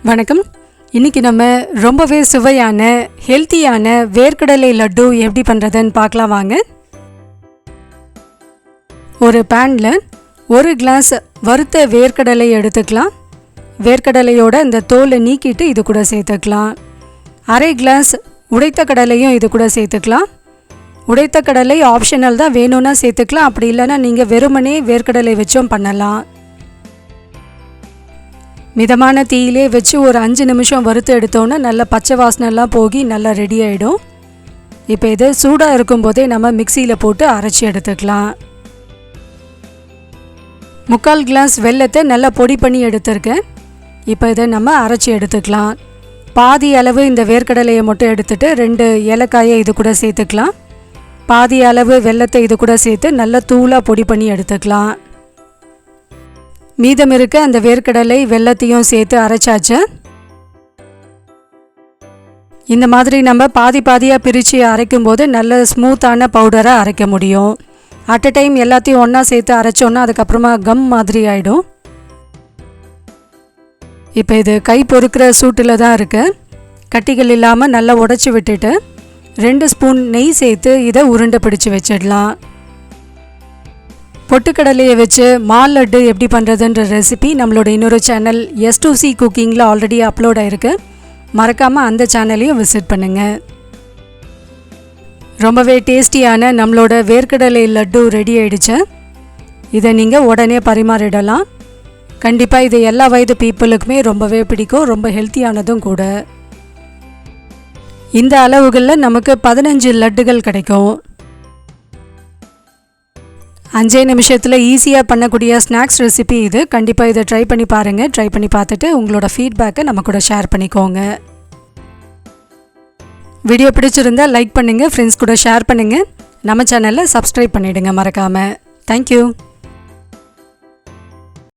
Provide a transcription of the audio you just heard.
வணக்கம். இன்றைக்கி நம்ம ரொம்பவே சுவையான ஹெல்த்தியான வேர்க்கடலை லட்டு எப்படி பண்ணுறதுன்னு பார்க்கலாம் வாங்க. ஒரு பேனில் 1 கிளாஸ் வறுத்த வேர்க்கடலை எடுத்துக்கலாம். வேர்க்கடலையோட இந்த தோலை நீக்கிட்டு இது கூட சேர்த்துக்கலாம். 1/2 கிளாஸ் உடைத்த கடலையும் இது கூட சேர்த்துக்கலாம். உடைத்த கடலை ஆப்ஷனல் தான், வேணும்னா சேர்த்துக்கலாம். அப்படி இல்லைன்னா நீங்கள் வெறுமனே வேர்க்கடலை வச்சும் பண்ணலாம். மிதமான தீயிலே வச்சு ஒரு 5 நிமிஷம் வறுத்து எடுத்தோன்னா நல்ல பச்சை வாசனைலாம் போகி நல்லா ரெடி ஆகிடும். இப்போ இது சூடாக இருக்கும்போதே நம்ம மிக்சியில் போட்டு அரைச்சி எடுத்துக்கலாம். 3/4 கிளாஸ் வெல்லத்தை நல்லா பொடி பண்ணி எடுத்துருக்கேன். இப்போ இதை நம்ம அரைச்சி எடுத்துக்கலாம். பாதி அளவு இந்த வேர்க்கடலையை மட்டும் எடுத்துகிட்டு 2 ஏலக்காயை இது கூட சேர்த்துக்கலாம். பாதி அளவு வெல்லத்தை இது கூட சேர்த்து நல்லா தூளாக பொடி பண்ணி எடுத்துக்கலாம். மீதம் இருக்க அந்த வேர்க்கடலை வெல்லத்தையும் சேர்த்து அரைச்சாச்சு. இந்த மாதிரி நம்ம பாதியாக பிரித்து அரைக்கும் போது நல்ல ஸ்மூத்தான பவுடராக அரைக்க முடியும். அட் அ டைம் எல்லாத்தையும் ஒன்றா சேர்த்து அரைச்சோன்னா அதுக்கப்புறமா கம் மாதிரி ஆகிடும். இப்போ இது கை பொறுக்கிற சூட்டில் தான் இருக்குது. கட்டிகள் இல்லாமல் நல்லா உடச்சி விட்டுட்டு 2 ஸ்பூன் நெய் சேர்த்து இதை உருண்டை பிடிச்சி வச்சிடலாம். பொட்டுக்கடலையை வச்சு மால் லட்டு எப்படி பண்ணுறதுன்ற ரெசிபி நம்மளோட இன்னொரு சேனல் S2C குக்கிங்கில் ஆல்ரெடி அப்லோட் ஆகிருக்கு. மறக்காமல் அந்த சேனலையும் விசிட் பண்ணுங்கள். ரொம்பவே டேஸ்டியான நம்மளோட வேர்க்கடலை லட்டு ரெடி ஆகிடுச்சு. இதை நீங்கள் உடனே பரிமாறிடலாம். கண்டிப்பாக இது எல்லா வயது பீப்புளுக்குமே ரொம்பவே பிடிக்கும். ரொம்ப ஹெல்த்தியானதும் கூட. இந்த அளவுகளில் நமக்கு 15 லட்டுகள் கிடைக்கும். 5 நிமிஷத்தில் ஈஸியாக பண்ணக்கூடிய ஸ்நாக்ஸ் ரெசிபி இது. கண்டிப்பாக இதை ட்ரை பண்ணி பாருங்கள். ட்ரை பண்ணி பார்த்துட்டு உங்களோட ஃபீட்பேக்கை நம்ம கூட ஷேர் பண்ணிக்கோங்க. வீடியோ பிடிச்சிருந்தால் லைக் பண்ணுங்கள், ஃப்ரெண்ட்ஸ் கூட ஷேர் பண்ணுங்கள். நம்ம சேனலை சப்ஸ்கிரைப் பண்ணிவிடுங்க மறக்காமல். தேங்க்யூ.